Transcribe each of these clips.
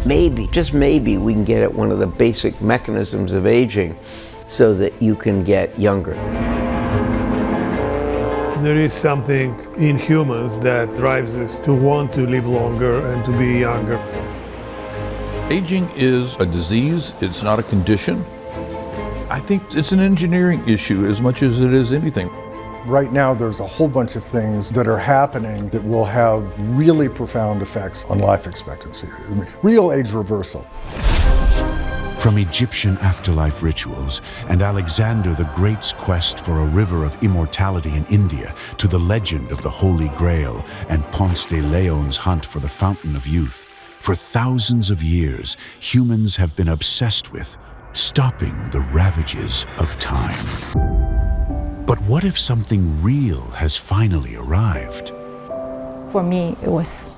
maybe, just maybe, we can get at one of the basic mechanisms of aging so that you can get younger. There is something in humans that drives us to want to live longer and to be younger. Aging is a disease, it's not a condition. I think it's an engineering issue as much as it is anything. Right now, there's a whole bunch of things that are happening that will have really profound effects on life expectancy. Real age reversal. From Egyptian afterlife rituals and Alexander the Great's quest for a river of immortality in India to the legend of the Holy Grail and Ponce de Leon's hunt for the Fountain of Youth, for thousands of years, humans have been obsessed with stopping the ravages of time. But what if something real has finally arrived? For me, it was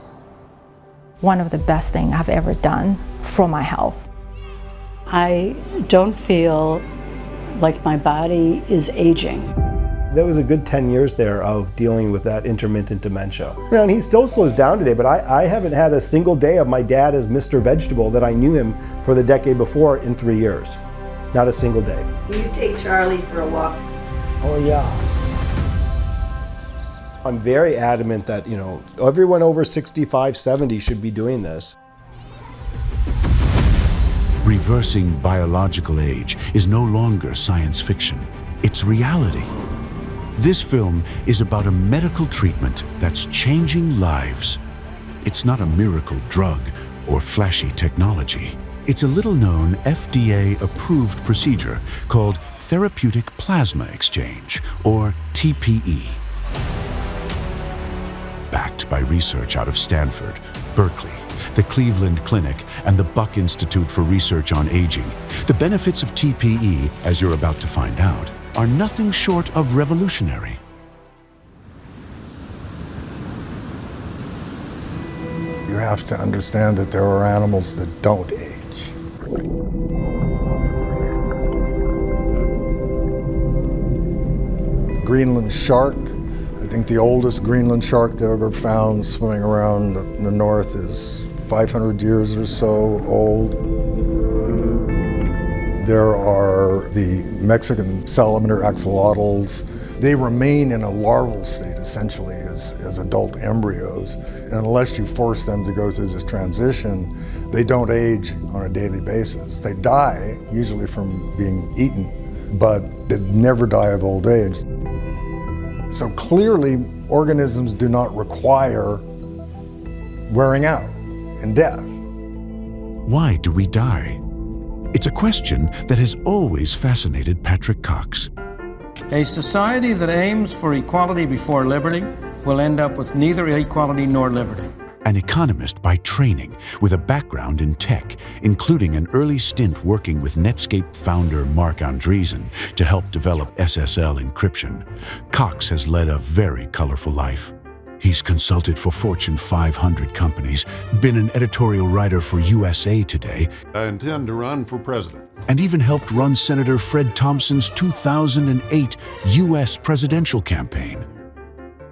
one of the best things I've ever done for my health. I don't feel like my body is aging. There was a good 10 years there of dealing with that intermittent dementia. And he still slows down today, but I haven't had a single day of my dad as Mr. Vegetable that I knew him for the decade before in 3 years. Not a single day. Will you take Charlie for a walk? Oh yeah. I'm very adamant that, everyone over 65, 70 should be doing this. Reversing biological age is no longer science fiction. It's reality. This film is about a medical treatment that's changing lives. It's not a miracle drug or flashy technology. It's a little-known FDA-approved procedure called Therapeutic Plasma Exchange, or TPE. Backed by research out of Stanford, Berkeley, the Cleveland Clinic, and the Buck Institute for Research on Aging, the benefits of TPE, as you're about to find out, are nothing short of revolutionary. You have to understand that there are animals that don't age. Greenland shark. I think the oldest Greenland shark they ever found swimming around in the north is 500 years or so old. There are the Mexican salamander axolotls. They remain in a larval state, essentially, as adult embryos. And unless you force them to go through this transition, they don't age on a daily basis. They die, usually from being eaten, but they never die of old age. So clearly, organisms do not require wearing out and death. Why do we die? It's a question that has always fascinated Patrick Cox. A society that aims for equality before liberty will end up with neither equality nor liberty. An economist by training with a background in tech, including an early stint working with Netscape founder Marc Andreessen to help develop SSL encryption, Cox has led a very colorful life. He's consulted for Fortune 500 companies, been an editorial writer for USA Today. I intend to run for president. And even helped run Senator Fred Thompson's 2008 U.S. presidential campaign.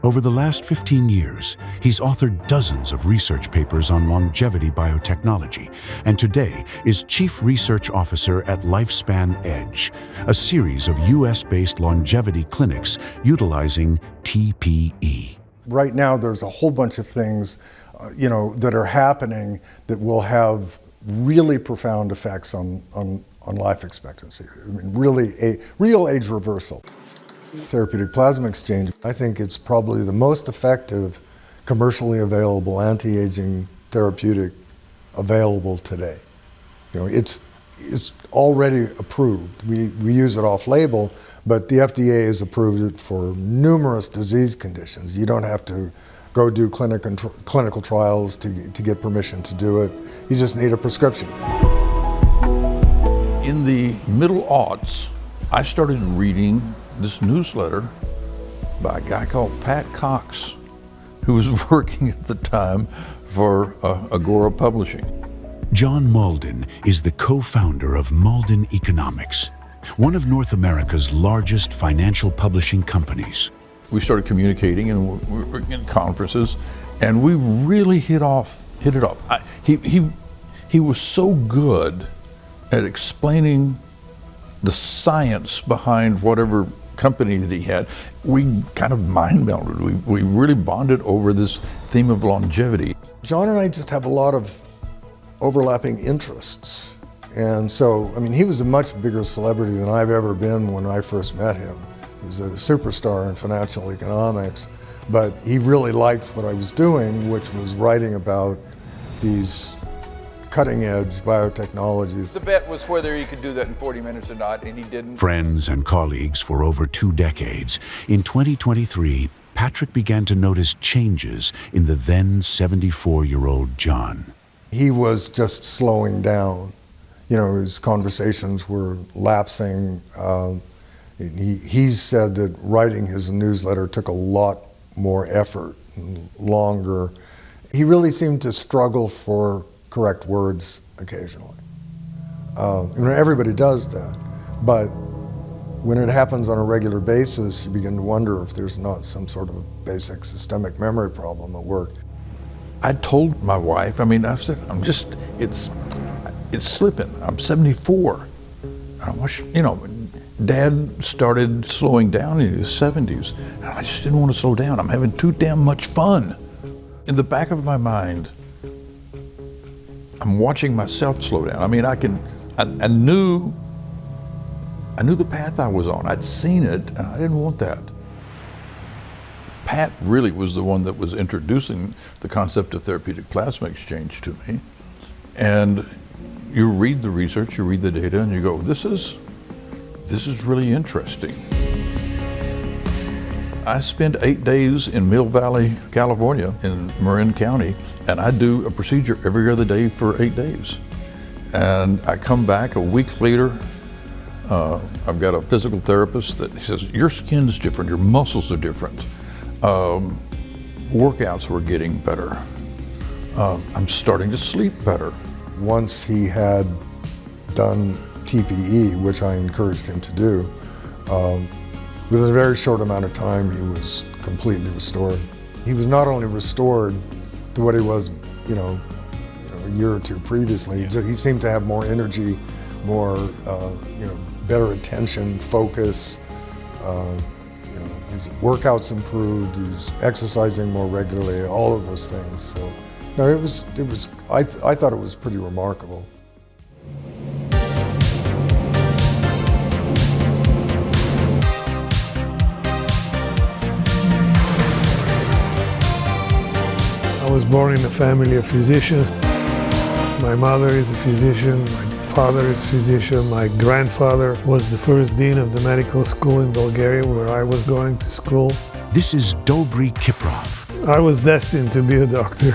Over the last 15 years, he's authored dozens of research papers on longevity biotechnology, and today is Chief Research Officer at Lifespan Edge, a series of U.S.-based longevity clinics utilizing TPE. Right now, there's a whole bunch of things, that are happening that will have really profound effects on life expectancy. Really, real age reversal. Therapeutic Plasma Exchange, I think it's probably the most effective commercially available anti-aging therapeutic available today. It's already approved. We use it off-label, but the FDA has approved it for numerous disease conditions. You don't have to go do clinical trials to get permission to do it. You just need a prescription. In the middle aughts, I started reading this newsletter by a guy called Pat Cox, who was working at the time for Agora Publishing. John Mauldin is the co-founder of Mauldin Economics, one of North America's largest financial publishing companies. We started communicating and we were in conferences, and we really hit it off. He was so good at explaining the science behind whatever company that he had. We kind of mind melded. We really bonded over this theme of longevity. John and I just have a lot of overlapping interests. And so, I mean, he was a much bigger celebrity than I've ever been when I first met him. He was a superstar in financial economics, but he really liked what I was doing, which was writing about these cutting-edge biotechnologies. The bet was whether he could do that in 40 minutes or not, and he didn't. Friends and colleagues for over 2 decades, in 2023, Patrick began to notice changes in the then 74-year-old John. He was just slowing down. You know, his conversations were lapsing. He said that writing his newsletter took a lot more effort and longer. He really seemed to struggle for correct words occasionally. Everybody does that, but when it happens on a regular basis, you begin to wonder if there's not some sort of basic systemic memory problem at work. I told my wife, I said, it's slipping. I'm 74. Dad started slowing down in his 70s, and I just didn't want to slow down. I'm having too damn much fun. In the back of my mind, I'm watching myself slow down. I knew the path I was on. I'd seen it, and I didn't want that. Pat really was the one that was introducing the concept of therapeutic plasma exchange to me. And you read the research, you read the data, and you go, this is really interesting. I spend 8 days in Mill Valley, California, in Marin County, and I do a procedure every other day for 8 days. And I come back a week later. I've got a physical therapist that says, your skin's different, your muscles are different. Workouts were getting better. I'm starting to sleep better. Once he had done TPE, which I encouraged him to do, within a very short amount of time, he was completely restored. He was not only restored to what he was, a year or two previously. He seemed to have more energy, more, better attention, focus. His workouts improved. He's exercising more regularly. All of those things. So, no, it was. I thought it was pretty remarkable. I was born in a family of physicians. My mother is a physician, my father is a physician, my grandfather was the first dean of the medical school in Bulgaria where I was going to school. This is Dobri Kiprov. I was destined to be a doctor.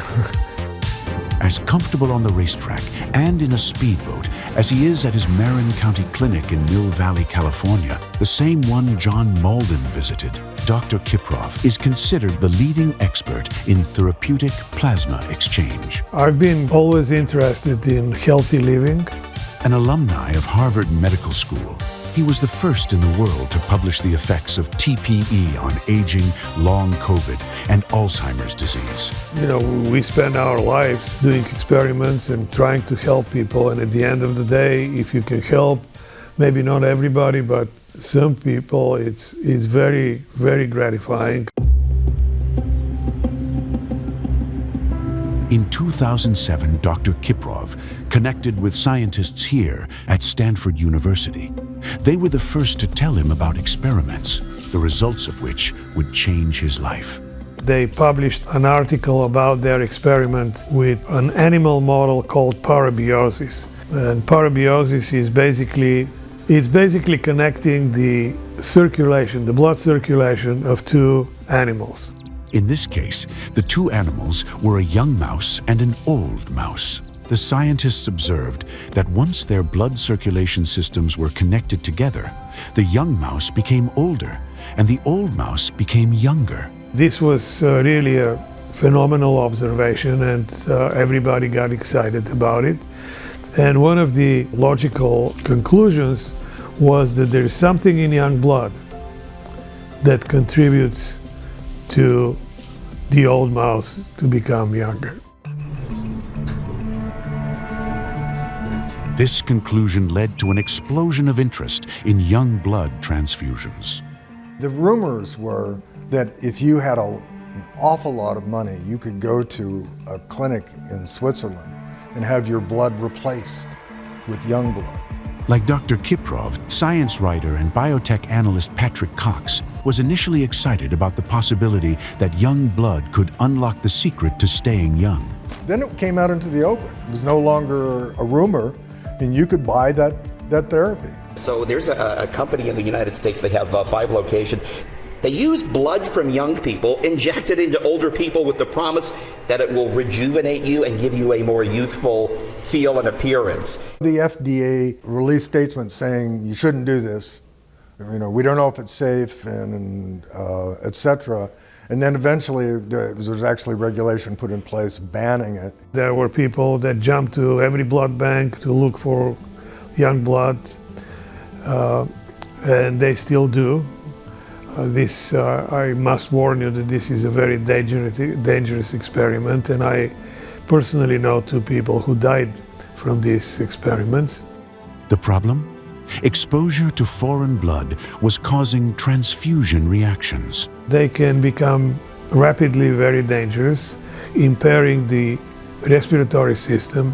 As comfortable on the racetrack and in a speedboat as he is at his Marin County clinic in Mill Valley, California, the same one John Mauldin visited, Dr. Kiprov is considered the leading expert in therapeutic plasma exchange. I've been always interested in healthy living. An alumni of Harvard Medical School, he was the first in the world to publish the effects of TPE on aging, long COVID, and Alzheimer's disease. We spend our lives doing experiments and trying to help people, and at the end of the day, if you can help, maybe not everybody, but some people, it's very, very gratifying. In 2007, Dr. Kiprov connected with scientists here at Stanford University. They were the first to tell him about experiments, the results of which would change his life. They published an article about their experiment with an animal model called parabiosis. And parabiosis is basically connecting the circulation, the blood circulation of two animals. In this case, the two animals were a young mouse and an old mouse. The scientists observed that once their blood circulation systems were connected together, the young mouse became older and the old mouse became younger. This was really a phenomenal observation, and everybody got excited about it. And one of the logical conclusions was that there is something in young blood that contributes to the old mouse to become younger. This conclusion led to an explosion of interest in young blood transfusions. The rumors were that if you had an awful lot of money, you could go to a clinic in Switzerland and have your blood replaced with young blood. Like Dr. Kiprov, science writer and biotech analyst Patrick Cox was initially excited about the possibility that young blood could unlock the secret to staying young. Then it came out into the open. It was no longer a rumor, and you could buy that therapy. So there's a company in the United States, they have 5 locations. They use blood from young people, inject it into older people with the promise that it will rejuvenate you and give you a more youthful feel and appearance. The FDA released statements saying you shouldn't do this. You know, we don't know if it's safe and et cetera. And then eventually there's actually regulation put in place banning it. There were people that jumped to every blood bank to look for young blood, and they still do. I must warn you that this is a very dangerous experiment, and I personally know 2 people who died from these experiments. The problem? Exposure to foreign blood was causing transfusion reactions. They can become rapidly very dangerous, impairing the respiratory system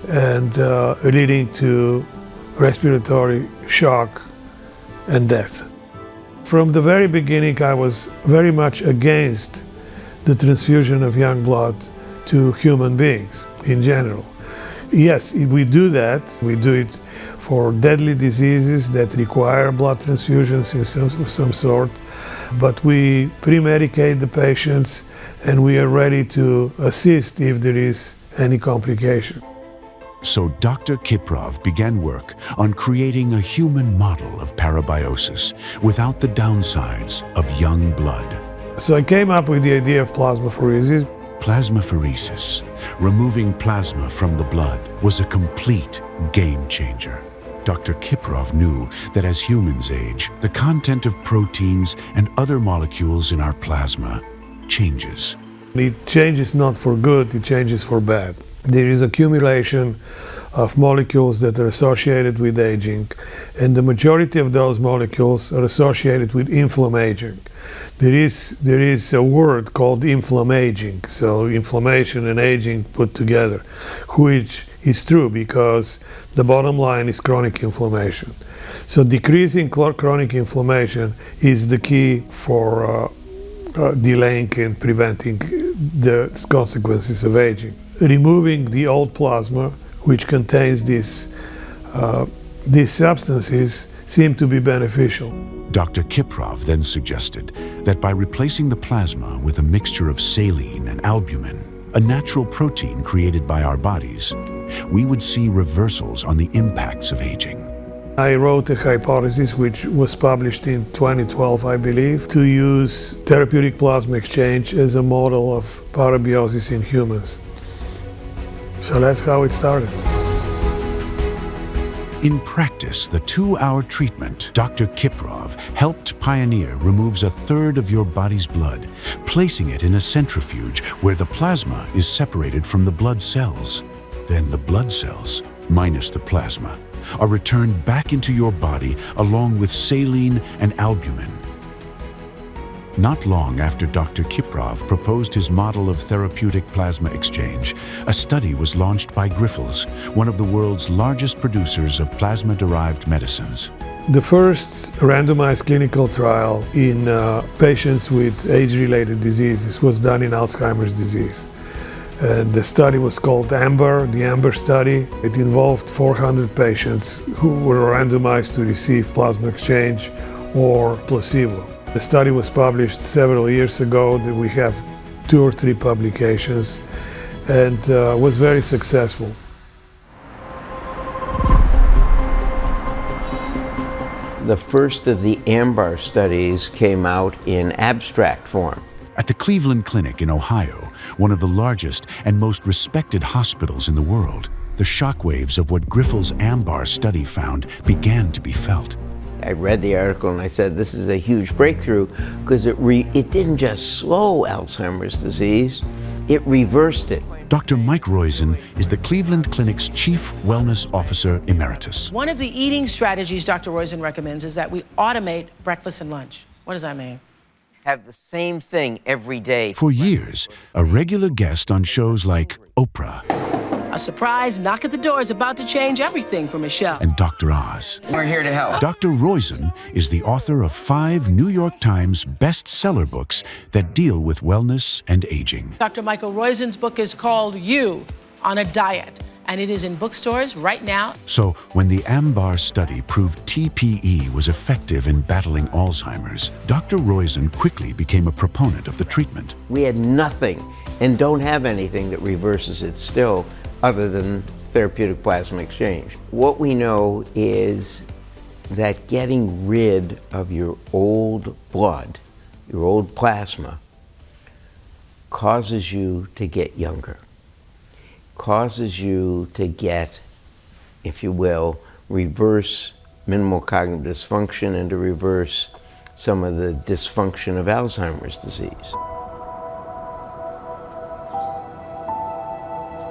and leading to respiratory shock and death. From the very beginning, I was very much against the transfusion of young blood to human beings in general. Yes, if we do that, we do it for deadly diseases that require blood transfusions of some sort, but we pre-medicate the patients and we are ready to assist if there is any complication. So Dr. Kiprov began work on creating a human model of parabiosis without the downsides of young blood. So I came up with the idea of plasmapheresis. Plasmapheresis, removing plasma from the blood, was a complete game changer. Dr. Kiprov knew that as humans age, the content of proteins and other molecules in our plasma changes. It changes not for good, it changes for bad. There is accumulation of molecules that are associated with aging, and the majority of those molecules are associated with inflammaging. There is a word called inflammaging, so inflammation and aging put together, which is true because the bottom line is chronic inflammation. So decreasing chronic inflammation is the key for delaying and preventing the consequences of aging. Removing the old plasma, which contains these substances, seem to be beneficial. Dr. Kiprov then suggested that by replacing the plasma with a mixture of saline and albumin, a natural protein created by our bodies, we would see reversals on the impacts of aging. I wrote a hypothesis which was published in 2012, I believe, to use therapeutic plasma exchange as a model of parabiosis in humans. So that's how it started. In practice, the 2-hour treatment, Dr. Kiprov helped pioneer removes a third of your body's blood, placing it in a centrifuge where the plasma is separated from the blood cells. Then the blood cells, minus the plasma, are returned back into your body along with saline and albumin. Not long after Dr. Kiprov proposed his model of therapeutic plasma exchange, a study was launched by Grifols, one of the world's largest producers of plasma-derived medicines. The first randomized clinical trial in patients with age-related diseases was done in Alzheimer's disease. And the study was called AMBER, the AMBER study. It involved 400 patients who were randomized to receive plasma exchange or placebo. The study was published several years ago. We have 2 or 3 publications and was very successful. The first of the AMBER studies came out in abstract form. At the Cleveland Clinic in Ohio, one of the largest and most respected hospitals in the world, the shockwaves of what Grifols' AMBER study found began to be felt. I read the article and I said, this is a huge breakthrough because it didn't just slow Alzheimer's disease, It reversed it. Dr. Mike Roizen is the Cleveland Clinic's Chief Wellness Officer Emeritus. One of the eating strategies Dr. Roizen recommends is that we automate breakfast and lunch. What does that mean? Have the same thing every day. For years, a regular guest on shows like Oprah A surprise knock at the door is about to change everything for Michelle. and Dr. Oz. We're here to help. Dr. Roizen is the author of 5 New York Times bestseller books that deal with wellness and aging. Dr. Michael Roizen's book is called You on a Diet, and it is in bookstores right now. So when the AMBAR study proved TPE was effective in battling Alzheimer's, Dr. Roizen quickly became a proponent of the treatment. We had nothing and don't have anything that reverses it still other than Therapeutic Plasma Exchange. What we know is that getting rid of your old blood, your old plasma, causes you to get younger, causes you to get, if you will, reverse minimal cognitive dysfunction and to reverse some of the dysfunction of Alzheimer's disease.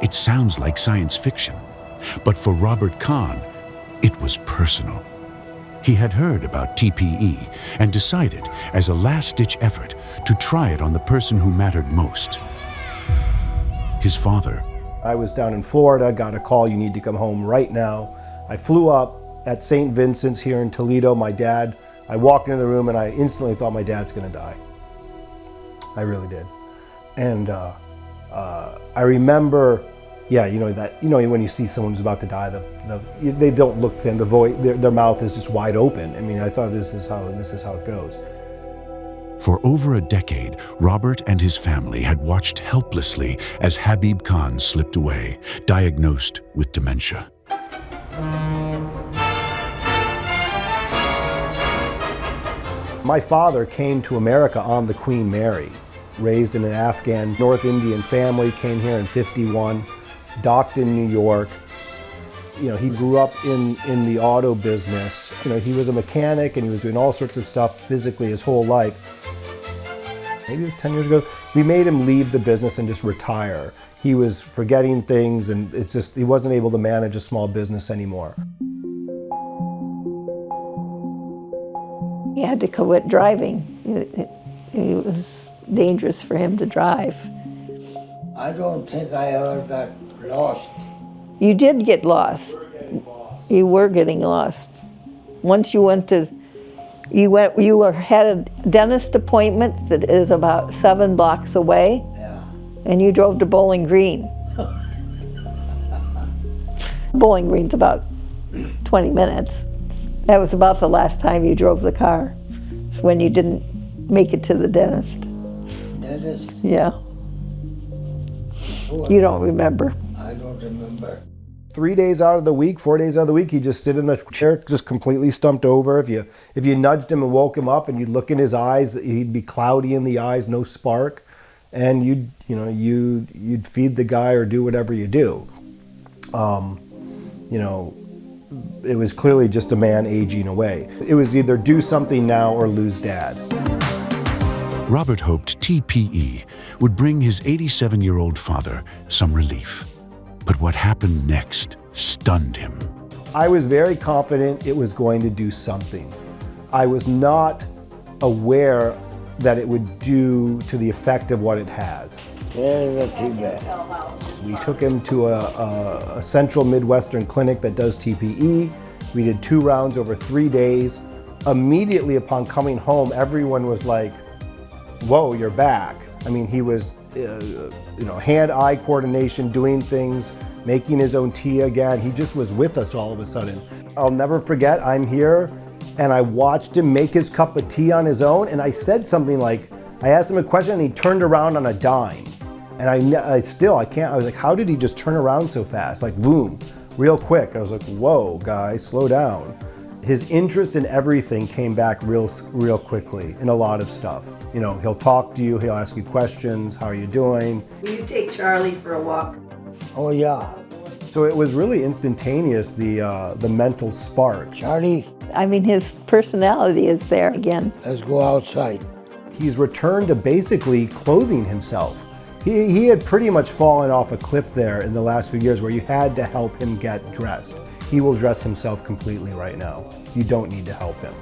It sounds like science fiction, but for Robert Kahn, it was personal. He had heard about TPE and decided, as a last-ditch effort, to try it on the person who mattered most, his father. I was down in Florida, got a call, you need to come home right now. I flew up at St. Vincent's here in Toledo. My dad, I walked into the room and I instantly thought my dad's gonna die. I really did. And I remember, when you see someone who's about to die, they don't look thin, their mouth is just wide open. I mean, I thought this is how it goes. For over a decade, Robert and his family had watched helplessly as Habib Khan slipped away, diagnosed with dementia. My father came to America on the Queen Mary, raised in an Afghan North Indian family, came here in '51, docked in New York. He grew up in the auto business. He was a mechanic and he was doing all sorts of stuff physically his whole life. Maybe it was 10 years ago, we made him leave the business and just retire. He was forgetting things and he wasn't able to manage a small business anymore. He had to quit driving. It was dangerous for him to drive. I don't think I ever got lost. You did get lost. You were getting lost. Once you went to, had a dentist appointment that is about 7 blocks away, and you drove to Bowling Green. Bowling Green's about 20 minutes. That was about the last time you drove the car, when you didn't make it to the dentist. Dentist? Yeah. You don't remember. I don't remember. 3 days out of the week, 4 days out of the week, he'd just sit in the chair, just completely stumped over. If you nudged him and woke him up and you'd look in his eyes, he'd be cloudy in the eyes, no spark, and you'd feed the guy or do whatever you do. It was clearly just a man aging away. It was either do something now or lose Dad. Robert hoped TPE would bring his 87-year-old father some relief. But what happened next stunned him. I was very confident it was going to do something. I was not aware that it would do to the effect of what it has. There's a feedback. We took him to a central Midwestern clinic that does TPE. We did 2 rounds over 3 days. Immediately upon coming home, everyone was like, whoa, you're back. I mean, he was, hand-eye coordination, doing things, making his own tea again. He just was with us all of a sudden. I'll never forget, I'm here, and I watched him make his cup of tea on his own, and I said something like, I asked him a question, and he turned around on a dime. And I was like, how did he just turn around so fast? Like, boom, real quick. I was like, whoa, guys, slow down. His interest in everything came back real quickly in a lot of stuff. He'll talk to you, he'll ask you questions, how are you doing? Will you take Charlie for a walk? Oh yeah. So it was really instantaneous, the mental spark. Charlie? I mean, his personality is there again. Let's go outside. He's returned to basically clothing himself. He had pretty much fallen off a cliff there in the last few years where you had to help him get dressed. He will dress himself completely right now. You don't need to help him.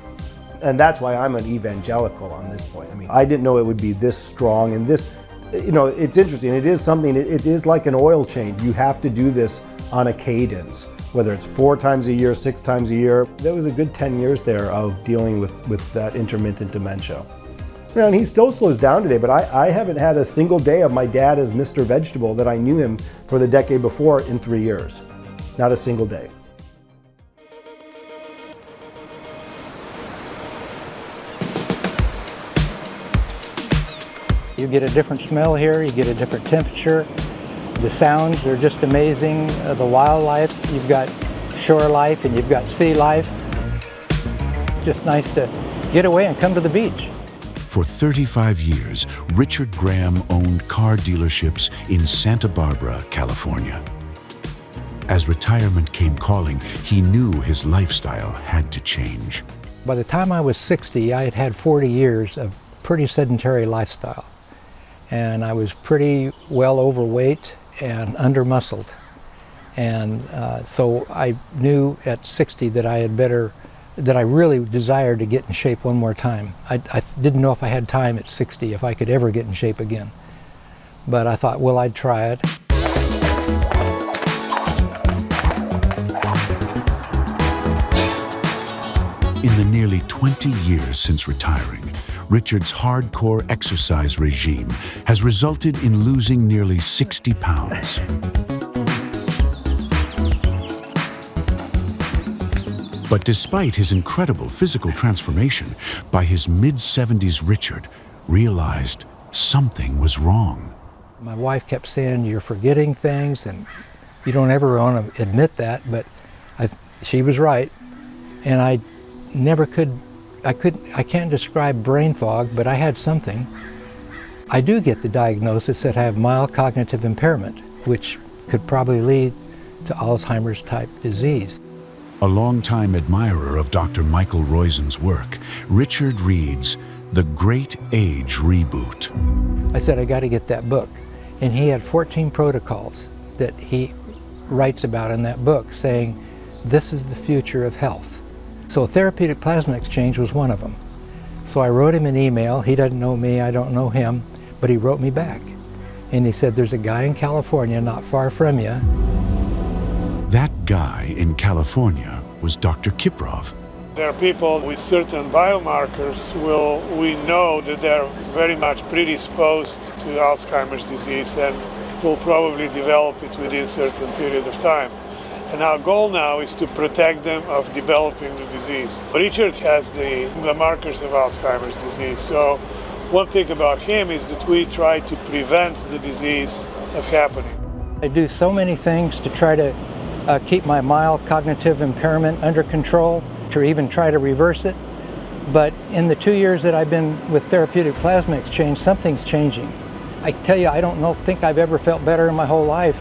And that's why I'm an evangelical on this point. I mean, I didn't know it would be this strong and this, you know, it's interesting. It is something, it is like an oil change. You have to do this on a cadence, whether it's 4 times a year, 6 times a year. There was a good 10 years there of dealing with that intermittent dementia. You know, and he still slows down today, but I haven't had a single day of my dad as Mr. Vegetable that I knew him for the decade before in 3 years. Not a single day. You get a different smell here, you get a different temperature. The sounds are just amazing. The wildlife, you've got shore life and you've got sea life. Just nice to get away and come to the beach. For 35 years, Richard Graham owned car dealerships in Santa Barbara, California. As retirement came calling, he knew his lifestyle had to change. By the time I was 60, I had had 40 years of pretty sedentary lifestyle. And I was pretty well overweight and under-muscled. And so I knew at 60 that I really desired to get in shape one more time. I didn't know if I had time at 60, if I could ever get in shape again. But I thought, well, I'd try it. In the nearly 20 years since retiring, Richard's hardcore exercise regime has resulted in losing nearly 60 pounds. But despite his incredible physical transformation, by his mid-70s, Richard realized something was wrong. My wife kept saying, "You're forgetting things," and you don't ever want to admit that, but she was right. And I never could, I can't describe brain fog, but I had something. I do get the diagnosis that I have mild cognitive impairment, which could probably lead to Alzheimer's type disease. A longtime admirer of Dr. Michael Roizen's work, Richard reads The Great Age Reboot. I said, I got to get that book. And he had 14 protocols that he writes about in that book saying, this is the future of health. So Therapeutic Plasma Exchange was one of them. So I wrote him an email. He doesn't know me, I don't know him, but he wrote me back. And he said, there's a guy in California not far from you. That guy in California was Dr. Kiprov. There are people with certain biomarkers we know that they're very much predisposed to Alzheimer's disease and will probably develop it within a certain period of time. And our goal now is to protect them of developing the disease. Richard has the markers of Alzheimer's disease. So one thing about him is that we try to prevent the disease of happening. I do so many things to try to keep my mild cognitive impairment under control, to even try to reverse it. But in the 2 years that I've been with Therapeutic Plasma Exchange, something's changing. I tell you, I don't think I've ever felt better in my whole life.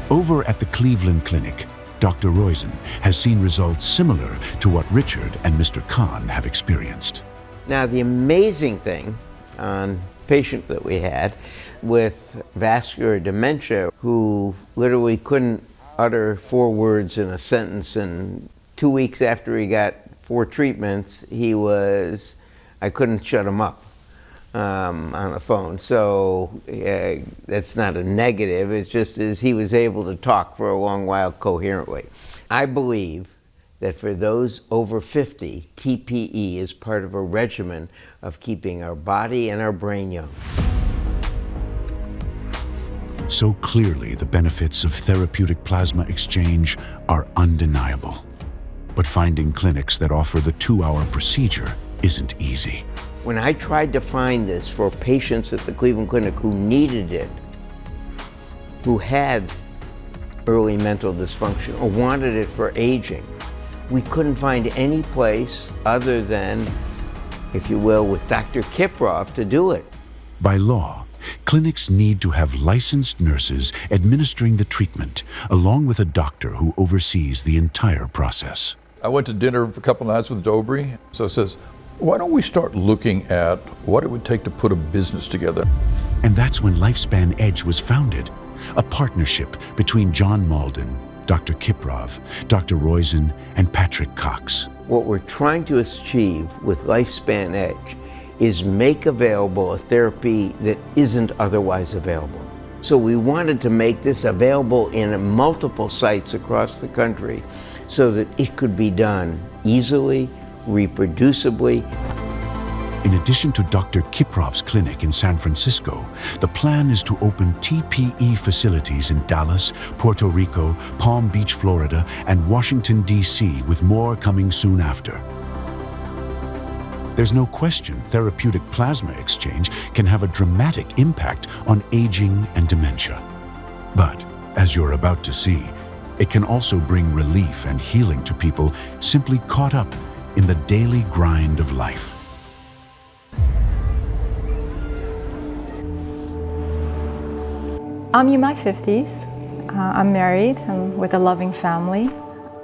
Over at the Cleveland Clinic, Dr. Roizen has seen results similar to what Richard and Mr. Kahn have experienced. Now, the amazing thing on a patient that we had with vascular dementia who literally couldn't utter 4 words in a sentence, and 2 weeks after he got 4 treatments, I couldn't shut him up on the phone. So that's not a negative, it's just as he was able to talk for a long while coherently. I believe that for those over 50, TPE is part of a regimen of keeping our body and our brain young. So clearly the benefits of Therapeutic Plasma Exchange are undeniable. But finding clinics that offer the 2-hour procedure isn't easy. When I tried to find this for patients at the Cleveland Clinic who needed it, who had early mental dysfunction or wanted it for aging, we couldn't find any place other than, if you will, with Dr. Kiprov to do it. By law, clinics need to have licensed nurses administering the treatment, along with a doctor who oversees the entire process. I went to dinner for a couple nights with Dobri, so it says, why don't we start looking at what it would take to put a business together? And that's when Lifespan Edge was founded, a partnership between John Mauldin, Dr. Kiprov, Dr. Roizen, and Patrick Cox. What we're trying to achieve with Lifespan Edge is make available a therapy that isn't otherwise available. So we wanted to make this available in multiple sites across the country so that it could be done easily, reproducibly. In addition to Dr. Kiprov's clinic in San Francisco, the plan is to open TPE facilities in Dallas, Puerto Rico, Palm Beach, Florida, and Washington, D.C., with more coming soon after. There's no question Therapeutic Plasma Exchange can have a dramatic impact on aging and dementia. But, as you're about to see, it can also bring relief and healing to people simply caught up in the daily grind of life. I'm in my 50s. I'm married and with a loving family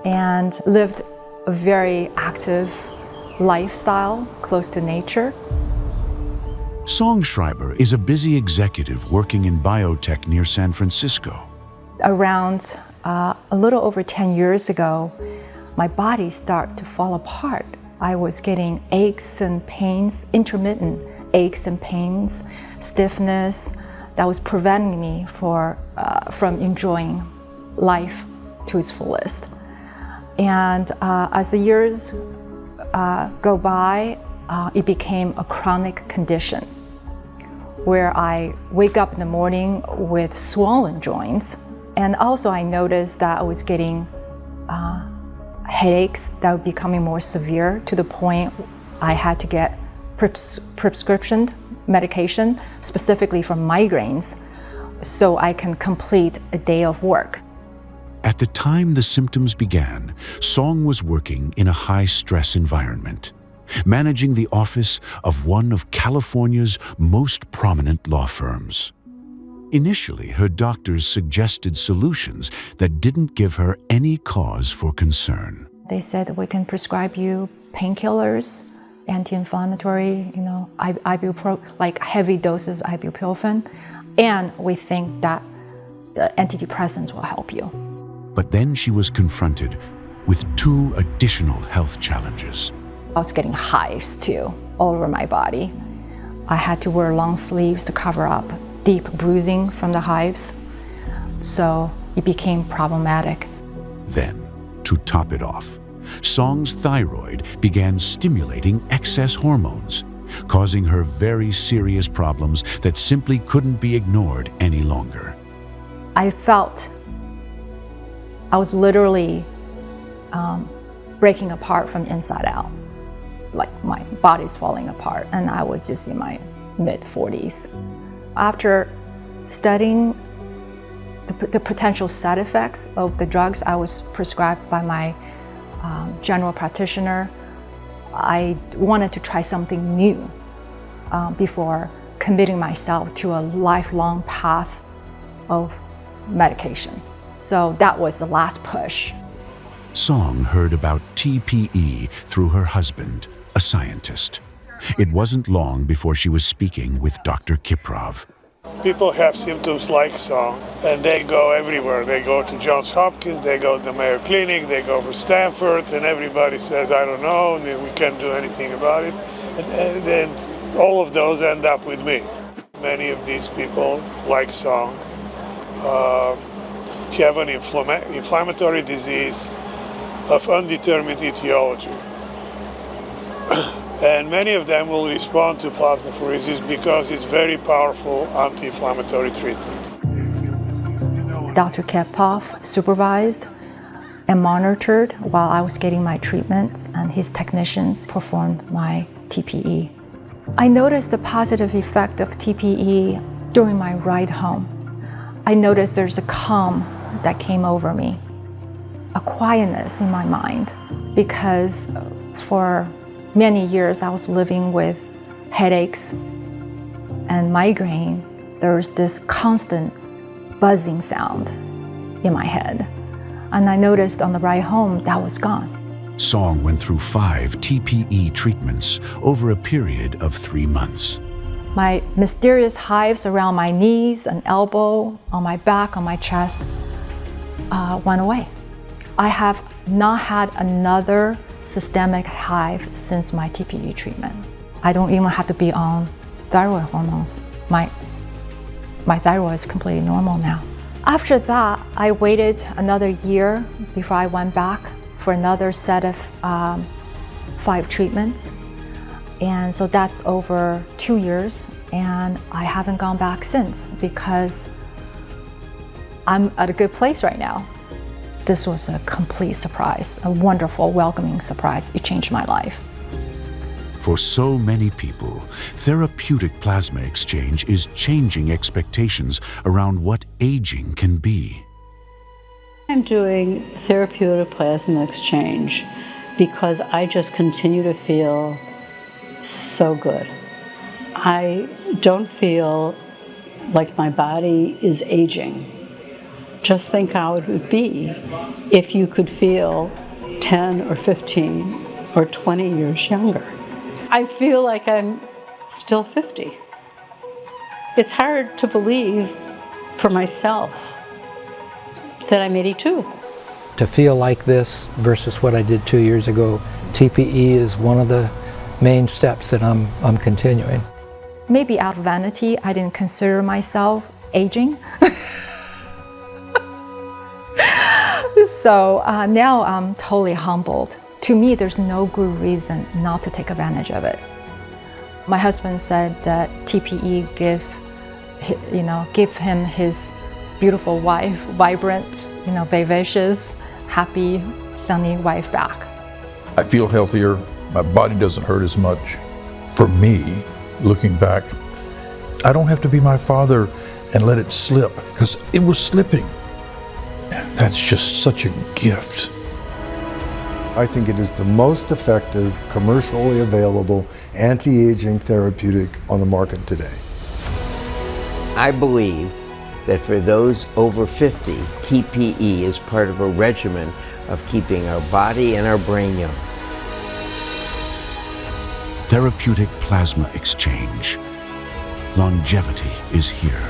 and lived a very active lifestyle close to nature. Song Schreiber is a busy executive working in biotech near San Francisco. Around a little over 10 years ago, my body started to fall apart. I was getting aches and pains, intermittent aches and pains, stiffness, that was preventing me from enjoying life to its fullest. And as the years go by, it became a chronic condition where I wake up in the morning with swollen joints. And also I noticed that I was getting headaches that were becoming more severe to the point I had to get prescription medication, specifically for migraines, so I can complete a day of work. At the time the symptoms began, Song was working in a high-stress environment, managing the office of one of California's most prominent law firms. Initially, her doctors suggested solutions that didn't give her any cause for concern. They said we can prescribe you painkillers, anti-inflammatory, like heavy doses of ibuprofen, and we think that the antidepressants will help you. But then she was confronted with two additional health challenges. I was getting hives too, all over my body. I had to wear long sleeves to cover up deep bruising from the hives, so it became problematic. Then, to top it off, Song's thyroid began stimulating excess hormones, causing her very serious problems that simply couldn't be ignored any longer. I felt I was literally breaking apart from inside out. Like my body's falling apart, and I was just in my mid-40s. After studying the potential side effects of the drugs I was prescribed by my general practitioner, I wanted to try something new before committing myself to a lifelong path of medication. So that was the last push. Song heard about TPE through her husband, a scientist. It wasn't long before she was speaking with Dr. Kiprov. People have symptoms like Song, and they go everywhere. They go to Johns Hopkins, they go to the Mayo Clinic, they go to Stanford, and everybody says, I don't know, and we can't do anything about it. And then all of those end up with me. Many of these people, like Song, have an inflammatory disease of undetermined etiology. And many of them will respond to plasmapheresis because it's very powerful anti-inflammatory treatment. Dr. Kiprov supervised and monitored while I was getting my treatment, and his technicians performed my TPE. I noticed the positive effect of TPE during my ride home. I noticed there's a calm that came over me, a quietness in my mind, because for many years I was living with headaches and migraine. There was this constant buzzing sound in my head. And I noticed on the ride home that was gone. Song went through 5 TPE treatments over a period of 3 months. My mysterious hives around my knees and elbow, on my back, on my chest, went away. I have not had another systemic hive since my TPE treatment. I don't even have to be on thyroid hormones. My thyroid is completely normal now. After that, I waited another year before I went back for another set of 5 treatments. And so that's over 2 years, and I haven't gone back since because I'm at a good place right now. This was a complete surprise, a wonderful, welcoming surprise. It changed my life. For so many people, Therapeutic Plasma Exchange is changing expectations around what aging can be. I'm doing Therapeutic Plasma Exchange because I just continue to feel so good. I don't feel like my body is aging. Just think how it would be if you could feel 10 or 15 or 20 years younger. I feel like I'm still 50. It's hard to believe for myself that I'm 82. To feel like this versus what I did 2 years ago, TPE is one of the main steps that I'm continuing. Maybe out of vanity, I didn't consider myself aging. So now I'm totally humbled. To me, there's no good reason not to take advantage of it. My husband said that TPE give him his beautiful wife, vibrant, vivacious, happy, sunny wife back. I feel healthier. My body doesn't hurt as much. For me, looking back, I don't have to be my father and let it slip, because it was slipping. And that's just such a gift. I think it is the most effective, commercially available anti-aging therapeutic on the market today. I believe that for those over 50, TPE is part of a regimen of keeping our body and our brain young. Therapeutic Plasma Exchange. Longevity is here.